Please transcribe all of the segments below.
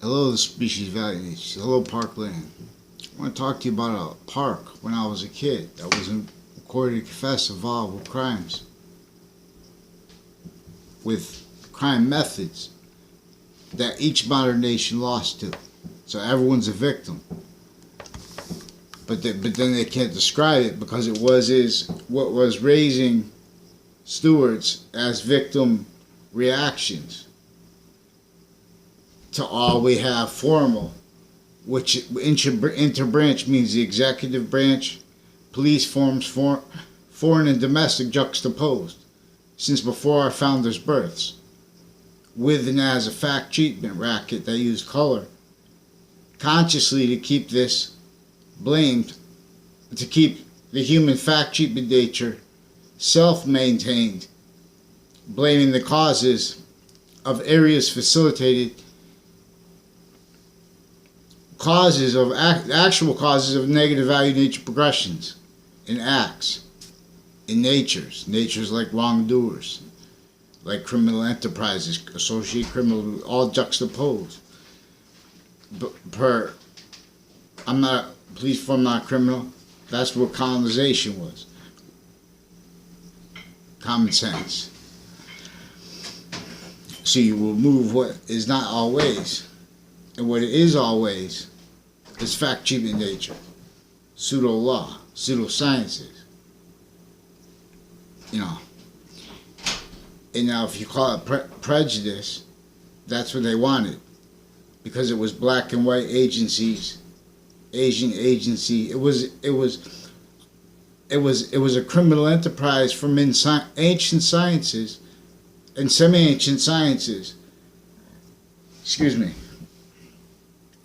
Hello, the species values. Hello, Parkland. I want to talk to you about a park when I was a kid that was recorded to confess involved with crimes, with crime methods that each modern nation lost to. So everyone's a victim. But then they can't describe it because it was what was raising stewards as victim reactions to all we have formal, which interbranch means the executive branch, police forms, foreign and domestic juxtaposed, since before our founders' births, with and as a fact treatment racket that used color, consciously to keep this blamed, to keep the human fact treatment nature self-maintained, blaming the causes of areas facilitated actual causes of negative value nature progressions in acts, in natures like wrongdoers, like criminal enterprises, associate criminal, all juxtaposed. I'm not a police form, not a criminal. That's what colonization was. Common sense. So you remove what is not always, and what it is always is fact treatment nature, pseudo law, pseudo sciences. You know. And now, if you call it prejudice, that's what they wanted, because it was black and white agencies, Asian agency. It was a criminal enterprise from ancient sciences and semi-ancient sciences. Excuse me.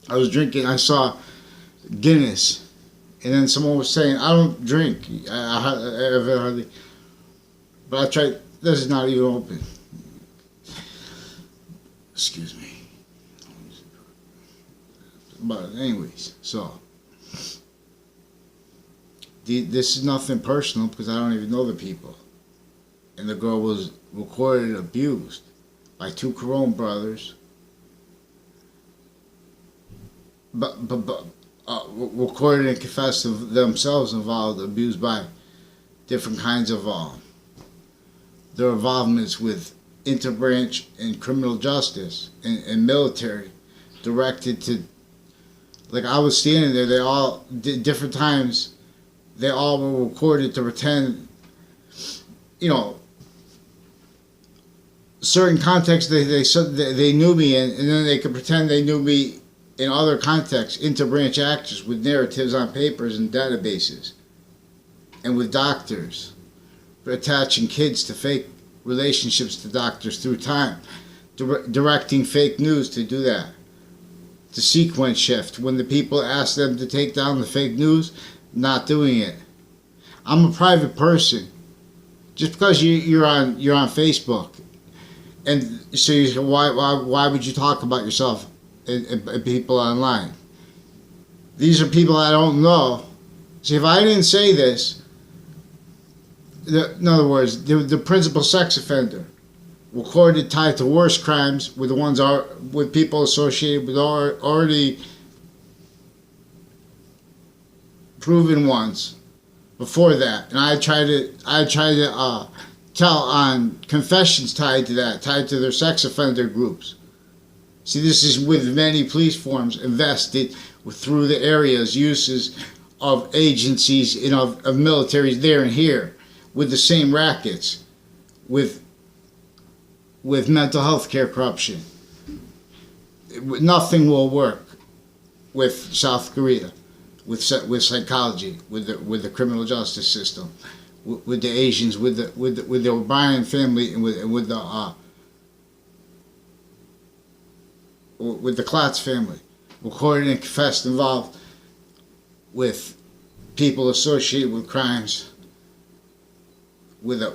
I was drinking, I saw Guinness, and then someone was saying, I don't drink, I hardly, but I tried, this is not even open. Excuse me. But anyways, so, this is nothing personal because I don't even know the people. And the girl was recorded abused by two Corone brothers, but recorded and confessed of themselves involved, abused by different kinds of their involvements with interbranch and criminal justice and military, directed to, like I was standing there, they all did different times, they all were recorded to pretend, you know, certain contexts they knew me in, and then they could pretend they knew me in other contexts, interbranch actors with narratives on papers and databases, and with doctors, attaching kids to fake relationships to doctors through time, directing fake news to do that, to sequence shift when the people ask them to take down the fake news, not doing it. I'm a private person. Just because you're on Facebook, and so you say, why would you talk about yourself and people online? These are people I don't know. See, if I didn't say this, in other words, the principal sex offender, recorded tied to worse crimes with the ones with people associated with already proven ones before that, and I try to tell on confessions tied to that, tied to their sex offender groups. See, this is with many police forms invested through the areas, uses of agencies, you know, of militaries there and here, with the same rackets, with mental health care corruption. Nothing will work with South Korea, with psychology, with the criminal justice system, with the Asians, with the O'Brien family, and with the Klotz family, recorded and confessed involved with people associated with crimes, with a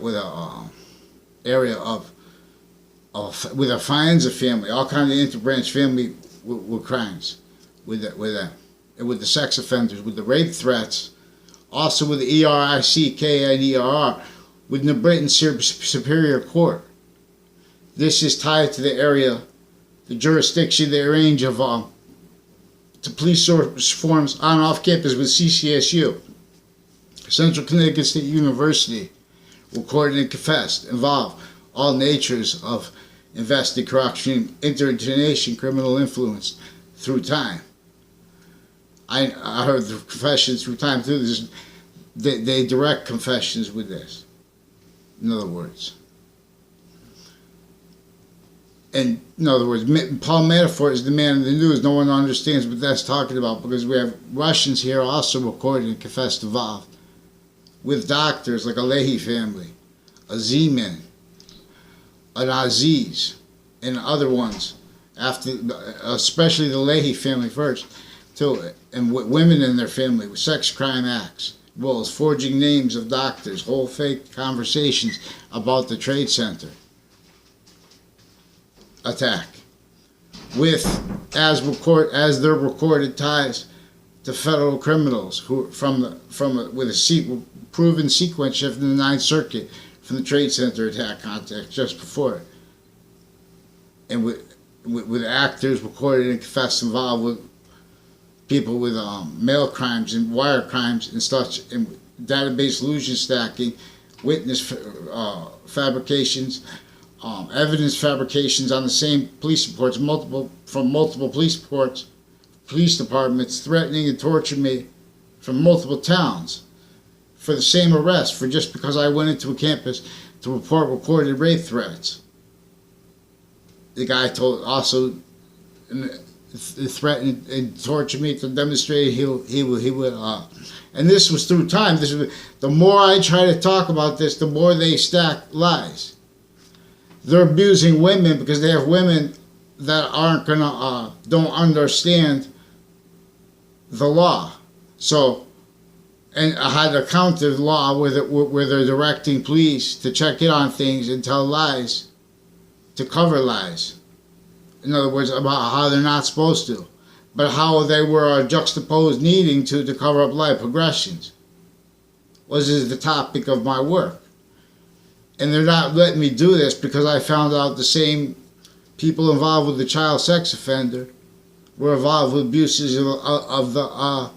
area with a Fianza family, all kinds of interbranch family with crimes, with them, and with the sex offenders, with the rape threats, also with the ERICKNERR, with the Britain Superior Court. This is tied to the area the jurisdiction, the range of to police forms on off campus with CCSU, Central Connecticut State University, recorded and confessed, involved all natures of invested corruption, interdenomination, criminal influence through time. I heard the confessions through time too. They direct confessions with this. In other words. And in other words, Paul Manafort is the man in the news. No one understands what that's talking about, because we have Russians here also recorded and confessed involved with doctors like a Leahy family, a Zeman, an Aziz, and other ones, after, especially the Leahy family first, too, and women in their family with sex crime acts, well as forging names of doctors, whole fake conversations about the Trade Center attack, with as their recorded ties to federal criminals who with a proven sequence shift in the Ninth Circuit from the Trade Center attack context just before it, and with actors recorded and confessed involved with people with mail crimes and wire crimes and such, and database illusion stacking, witness fabrications, evidence fabrications on the same police reports, from multiple police departments, threatening and torturing me from multiple towns for the same arrest, for just because I went into a campus to report recorded rape threats. The guy also threatened and tortured me to demonstrate he would and this was through time. The more I try to talk about this, the more they stack lies. They're abusing women because they have women that aren't gonna don't understand the law. So, and I had a counter law where they're directing police to check in on things and tell lies to cover lies. In other words, about how they're not supposed to, but how they were juxtaposed needing to cover up lie progressions. Was the topic of my work. And they're not letting me do this because I found out the same people involved with the child sex offender were involved with abuses of the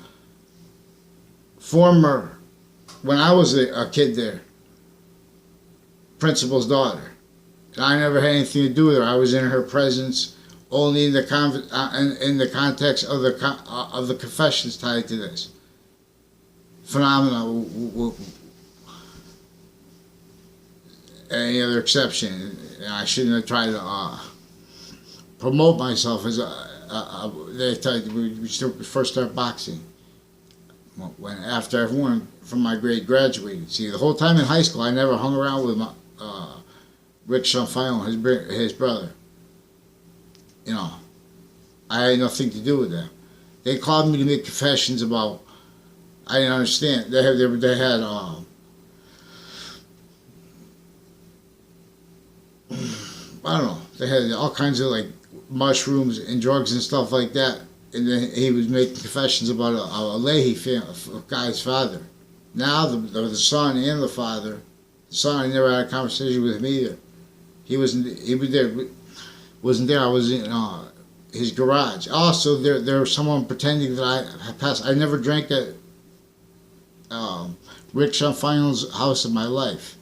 former, when I was a kid there, principal's daughter. And I never had anything to do with her. I was in her presence only in the context of the confessions tied to this phenomena. Any other exception, and I shouldn't have tried to promote myself as we first started boxing. After everyone from my grade graduated. See, the whole time in high school, I never hung around with Rick Chanfillon, his brother. You know, I had nothing to do with them. They called me to make confessions about. I didn't understand. They had I don't know. They had all kinds of like mushrooms and drugs and stuff like that. And then he was making confessions about a Leahy family, a guy's father. Now the son and the father. The son, I never had a conversation with him either. He was there. Wasn't there. I was in his garage. Also, there was someone pretending that I had passed. I never drank at Rick Chanfillon's house in my life.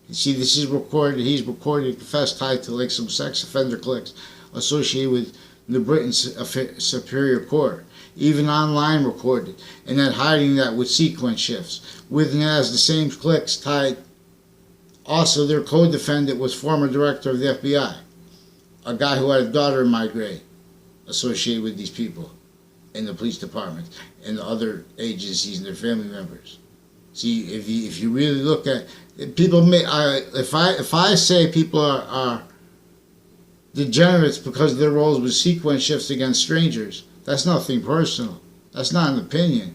You see, this is recorded. He's recorded and confessed tied to like some sex offender cliques associated with the Britain Superior Court, even online recorded, and then hiding that with sequence shifts. With and as the same cliques tied. Also, their co-defendant was former director of the FBI, a guy who had a daughter in my grade, associated with these people in the police department and the other agencies and their family members. See, if you really look at people, if I say people are degenerates because of their roles with sequence shifts against strangers, that's nothing personal. That's not an opinion.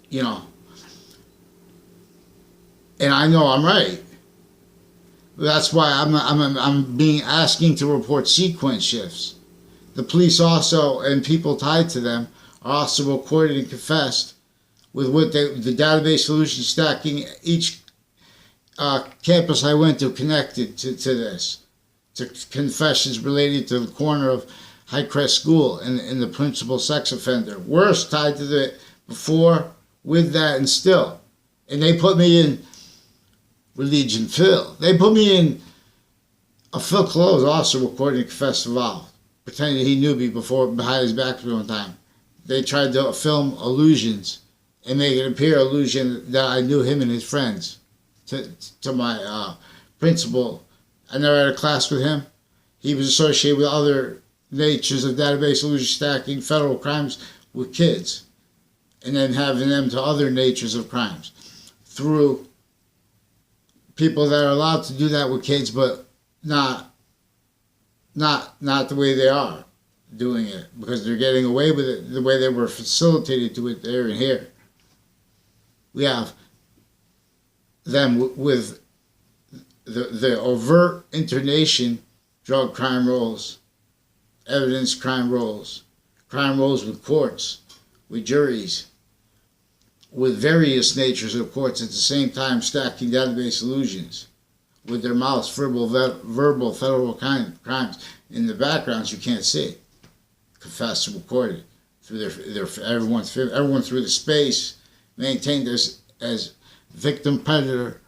You know. And I know I'm right. That's why I'm asking to report sequence shifts. The police also, and people tied to them, are also recorded and confessed with what the database solution stacking each campus I went to connected to this, to confessions related to the corner of Highcrest School and the principal sex offender. Worse, tied to the before, with that, and still. And they put me in Religion Phil. They put me in a Phil Close also recording confessed involved, pretending he knew me before behind his back for one time. They tried to film illusions and make it appear illusion that I knew him and his friends. To my principal, I never had a class with him. He was associated with other natures of database illusion stacking federal crimes with kids, and then having them to other natures of crimes through people that are allowed to do that with kids, but not the way they are doing it, because they're getting away with it the way they were facilitated to it there and here. We have them with the overt internation drug crime rolls, evidence crime rolls with courts, with juries, with various natures of courts at the same time stacking database illusions with their mouths, verbal federal crimes in the backgrounds you can't see, confessed and recorded through their everyone through the space maintained as victim predator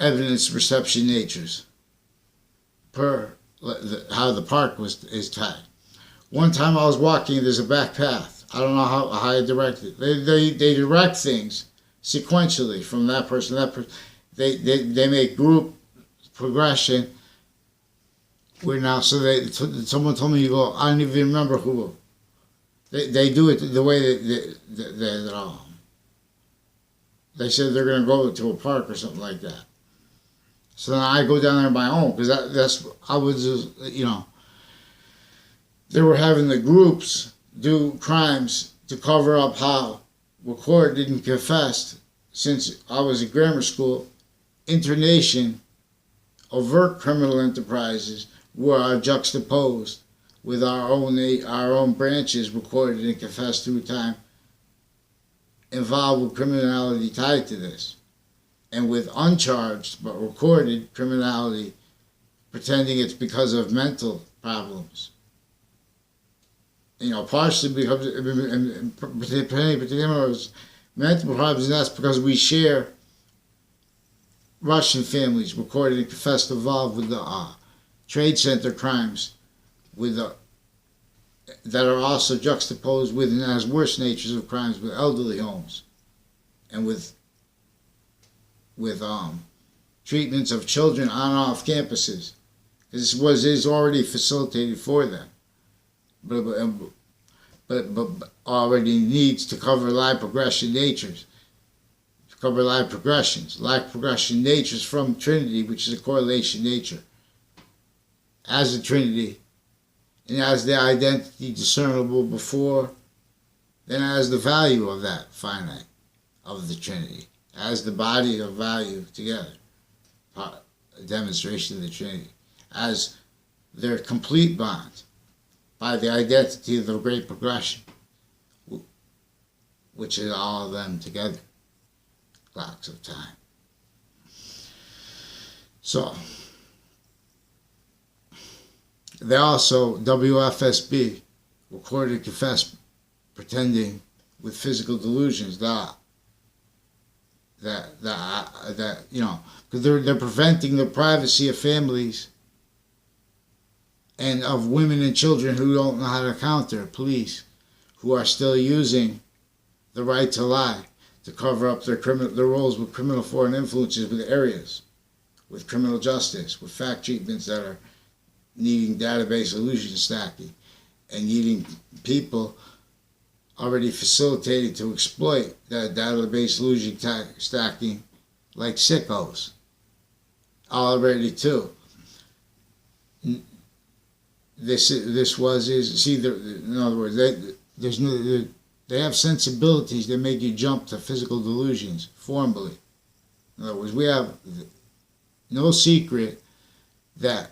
evidence reception natures per how the park is tied. One time I was walking, there's a back path. I don't know how I direct it. They direct things sequentially from that person, They make group progression. We're now, someone told me, you go, I don't even remember who. They do it the way they said they're going to go to a park or something like that. So then I go down there on my own, because I was just, they were having the groups do crimes to cover up how recorded and confessed, since I was at grammar school, internation, overt criminal enterprises were juxtaposed with our own branches recorded and confessed through time, involved with criminality tied to this, and with uncharged but recorded criminality, pretending it's because of mental problems. Partially because mental problems, and that's because we share Russian families recorded and confessed involved with the trade center crimes, that are also juxtaposed with and as worse natures of crimes with elderly homes, and with treatments of children on and off campuses. This is already facilitated for them, but already needs to cover live progression natures. Cover live progressions natures from Trinity, which is a correlation nature, as a Trinity, and as the identity discernible before, then as the value of that finite, of the Trinity, as the body of value together, a demonstration of the Trinity, as their complete bond, by the identity of the great progression, which is all of them together. Blocks of time. So, they also, WFSB, recorded, confessed, pretending with physical delusions that because they're preventing the privacy of families and of women and children who don't know how to counter police, who are still using the right to lie to cover up their roles with criminal foreign influences, with areas, with criminal justice, with fact treatments that are needing database illusion stacking, and needing people already facilitated to exploit that database illusion stacking like sickos already too. In other words, they have sensibilities that make you jump to physical delusions formally. In other words, we have no secret that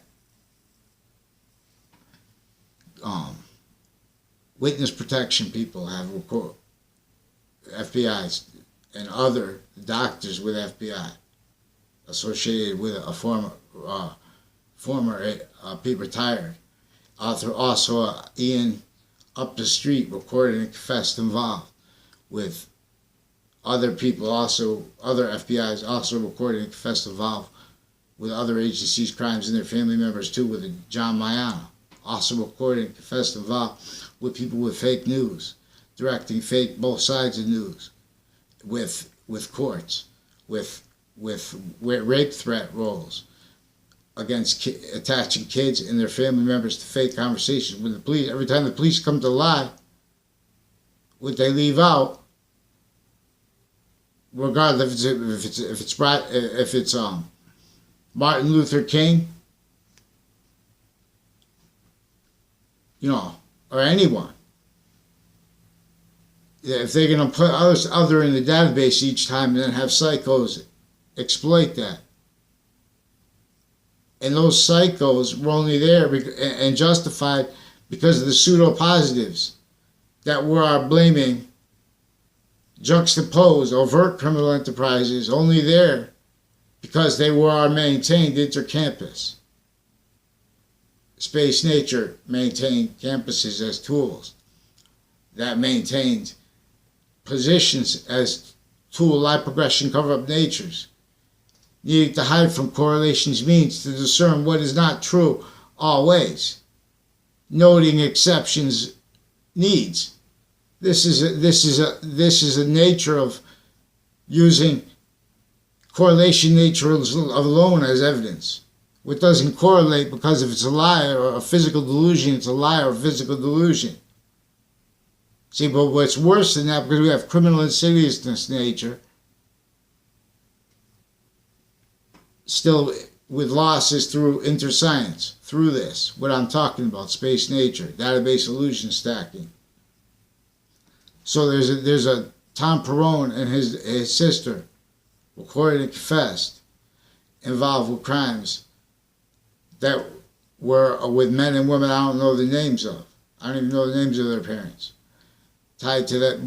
witness protection people have FBI's and other doctors with FBI associated with a former retired author, also Ian up the street recorded and confessed involved with other people, also other FBI's also recorded and confessed involved with other agencies' crimes and their family members too, with John Mayana, also recorded and confessed involved with people with fake news, directing fake both sides of news, with courts, with rape threat roles against attaching kids and their family members to fake conversations. When the police, every time the police come to lie, what they leave out, regardless if it's Martin Luther King, or anyone. If they're going to put other in the database each time and then have psychos exploit that. And those psychos were only there and justified because of the pseudo-positives that were blaming juxtaposed overt criminal enterprises, only there because they were maintained inter-campus. Space Nature maintained campuses as tools that maintained positions as tool life progression cover-up natures, needing to hide from correlations means to discern what is not true always, noting exceptions needs. This is a nature of using correlation nature alone as evidence. What doesn't correlate because if it's a lie or a physical delusion, it's a lie or a physical delusion. See, but what's worse than that, because we have criminal insidiousness nature, still with losses through interscience, through this, what I'm talking about, space nature, database illusion stacking. So there's a Tom Perone and his sister, recorded and confessed, involved with crimes that were with men and women I don't know the names of. I don't even know the names of their parents. Tied to that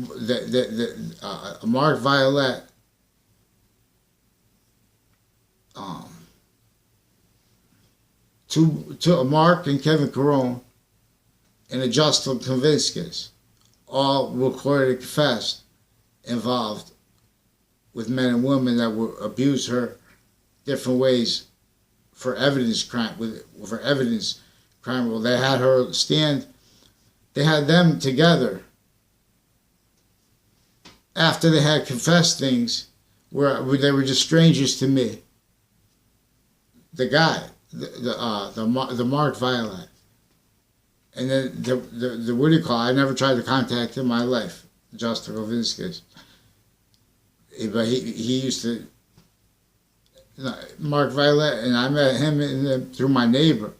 Mark Violet, to Mark and Kevin Carone, and a Justin Kavinskas, all recorded and confessed, involved with men and women that were abused her different ways for evidence crime. Well, they had her stand. They had them together after they had confessed things where they were just strangers to me. The guy, the Mark Violet, and then the what do you call it? I never tried to contact him in my life, Justin Kavinskas. But he used to, Mark Violet, and I met him through my neighbor.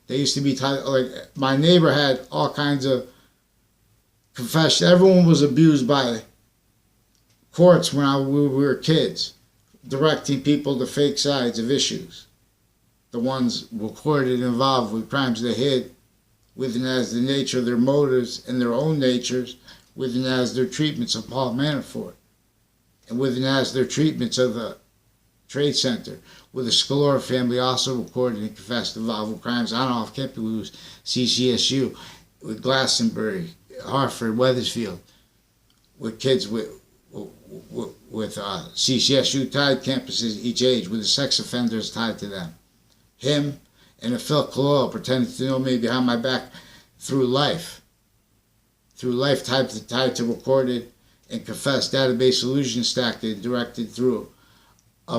They used to be like my neighbor had all kinds of confessions. Everyone was abused by courts when we were kids, directing people to fake sides of issues. The ones recorded involved with crimes they hid, within as the nature of their motives and their own natures, within as their treatments of Paul Manafort, and within as their treatments of the Trade Center, with the Scalora family also recorded and confessed involved with crimes on off campus with CCSU, with Glastonbury, Hartford, Wethersfield, with kids with CCSU tied campuses each age, with the sex offenders tied to them. Him and a Phil Colloa pretending to know me behind my back through life tied to recorded and confessed database illusion stacked and directed through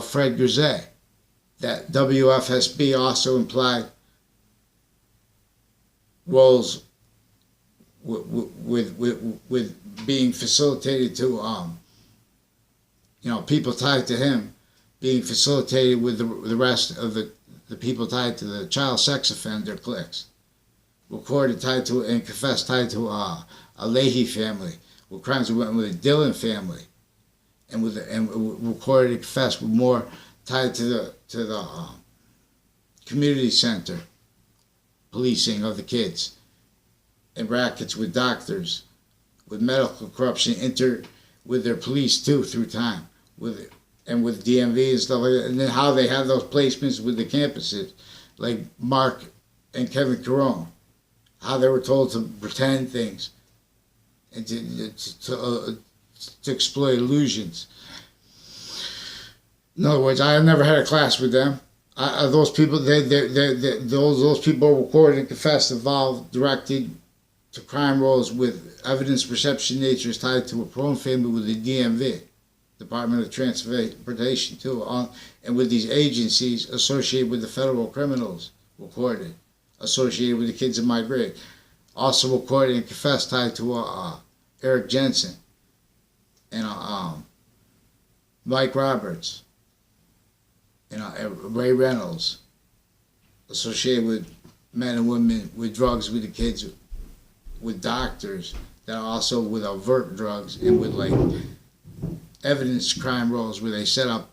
Fred Grisey. That WFSB also implied roles with being facilitated to people tied to him being facilitated with the rest of the people tied to the child sex offender cliques, recorded tied to and confessed tied to a Leahy family, with crimes that went with the Dillon family, and recorded and confessed with more tied to the community center policing of the kids, and rackets with doctors, with medical corruption with their police too through time, with DMV and stuff like that, and then how they have those placements with the campuses like Mark and Kevin Carone, how they were told to pretend things and to exploit illusions. In other words, I have never had a class with them. Those people, those people were recorded and confessed, involved, directed to crime roles with evidence perception natures tied to a prone family with the DMV, Department of Transportation, too, and with these agencies associated with the federal criminals recorded, associated with the kids in my grade, also recorded and confessed tied to Eric Jensen and Mike Roberts and Ray Reynolds, associated with men and women with drugs, with the kids, with doctors, that also with overt drugs and with like evidence crime roles where they set up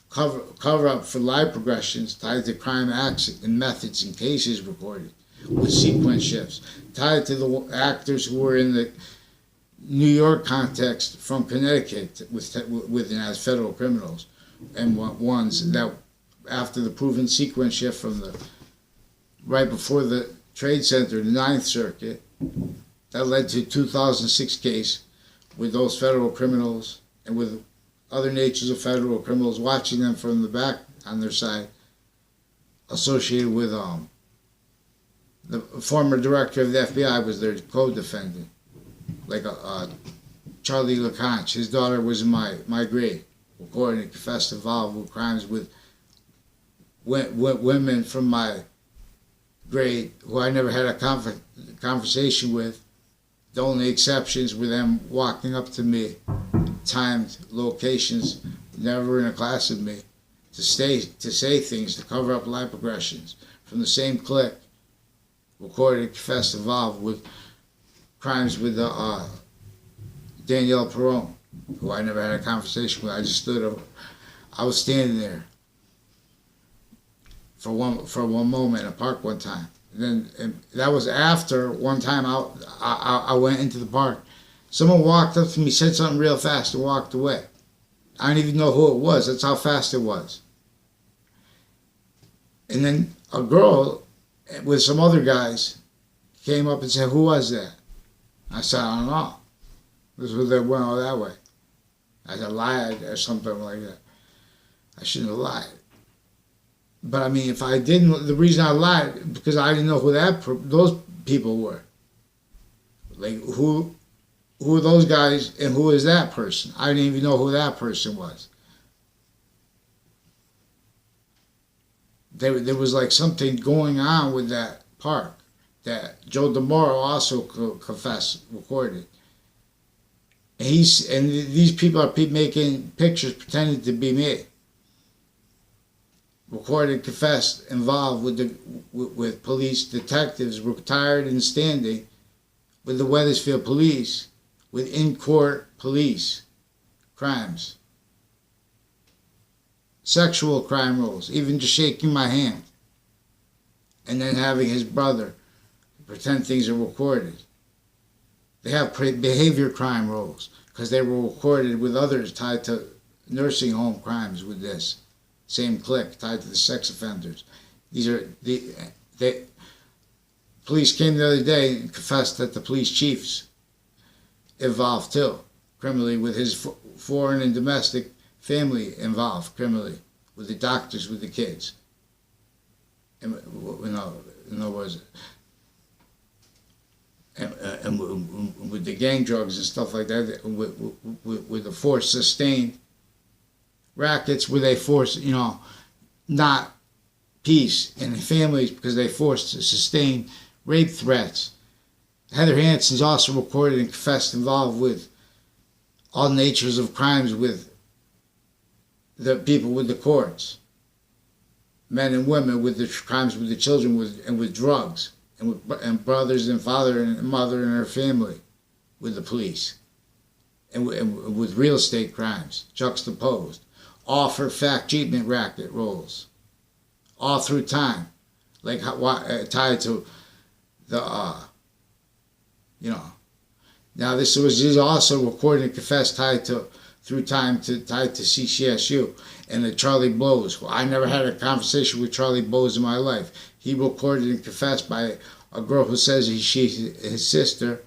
cover up for live progressions tied to crime acts and methods and cases recorded with sequence shifts tied to the actors who were in the New York context from Connecticut with as federal criminals, and ones that after the proven sequence shift from the right before the Trade Center, the Ninth Circuit, that led to a 2006 case with those federal criminals and with other natures of federal criminals watching them from the back on their side, associated with the former director of the FBI was their co-defendant, like Charlie LeConte. His daughter was in my grade, recorded and confessed involved with crimes with women from my grade who I never had a conversation with. The only exceptions were them walking up to me, timed locations, never in a class with me, to say things, to cover up live progressions from the same clique, recorded and confessed involved with crimes with Danielle Perone, who I never had a conversation with. I just stood over. I was standing there for one moment in a park one time. And that was after one time I went into the park. Someone walked up to me, said something real fast, and walked away. I didn't even know who it was. That's how fast it was. And then a girl with some other guys came up and said, "Who was that?" I said, "I don't know." This was they went all that way. I said, lied or something like that. I shouldn't have lied. But I mean, if I didn't, the reason I lied because I didn't know who those people were. Like who are those guys and who is that person? I didn't even know who that person was. There was like something going on with that park that Joe DeMoro also confessed, recorded. And these people are making pictures pretending to be me. Recorded, confessed, involved with police detectives, retired and standing, with the Wethersfield police, with in-court police crimes, sexual crime roles, even just shaking my hand, and then having his brother pretend things are recorded. They have behavior crime roles because they were recorded with others tied to nursing home crimes with this. Same clique tied to the sex offenders. These are the police came the other day and confessed that the police chief's involved too, criminally, with his foreign and domestic family involved criminally, with the doctors, with the kids. And in other words, and with the gang drugs and stuff like that, with the force sustained rackets where they force, not peace in the families because they forced to sustain rape threats. Heather Hanson's also recorded and confessed involved with all natures of crimes with the people with the courts, men and women with the crimes with the children and with drugs, and brothers and father and mother and her family with the police, and with real estate crimes juxtaposed. All for fact treatment racket roles, all through time, like tied to the, Now this was also recorded and confessed tied to through time tied to CCSU. And the Charlie Blows. Well, I never had a conversation with Charlie Blows in my life. He recorded and confessed by a girl who says she's his sister.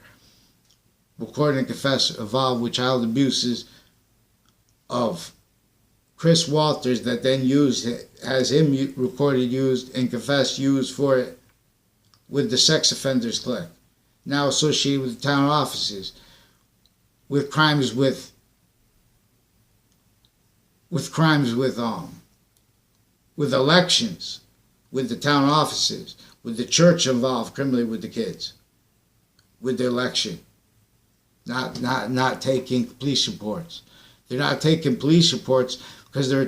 Recorded and confessed involved with child abuses of Chris Walters that then has him recorded, used, and confessed, used for it with the sex offenders clique. Now associated with the town offices, with crimes with elections, with the town offices, with the church involved criminally with the kids, with the election, not taking police reports. They're not taking police reports because they're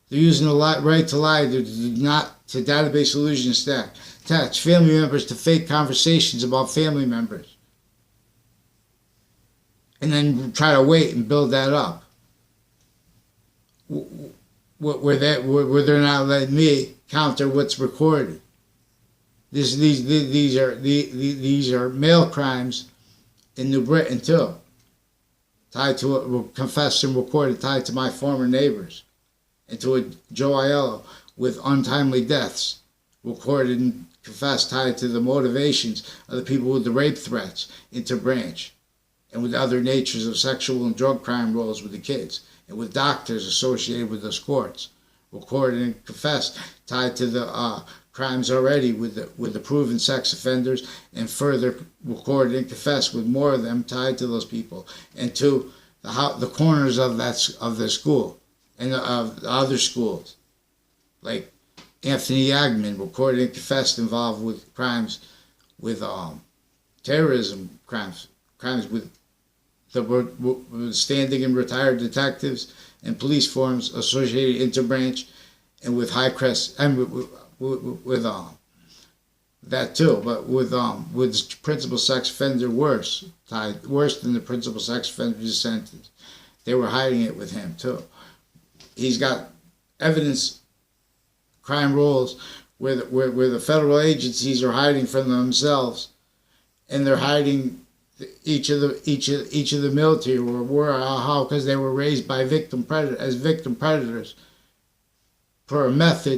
using the right to lie to database illusion stack. Attach family members to fake conversations about family members. And then try to wait and build that up. Where they're not letting me counter what's recorded. These are male crimes in New Britain too. Tied to it, confessed and recorded, tied to my former neighbors. And to a Joe Aiello with untimely deaths. Recorded and confessed, tied to the motivations of the people with the rape threats into Branch. And with other natures of sexual and drug crime roles with the kids. And with doctors associated with those courts. Recorded and confessed, tied to the crimes already with the proven sex offenders, and further recorded and confessed with more of them tied to those people, and to the corners of the school and of other schools, like Anthony Yagman, recorded and confessed, involved with crimes with terrorism crimes with the standing and retired detectives and police forms associated interbranch, and with Highcrest and with that too, but with principal sex offender worse than the principal sex offender sentence. They were hiding it with him too. He's got evidence, crime rolls where the federal agencies are hiding from themselves, and they're hiding each of the military or how because they were raised by victim predators for a method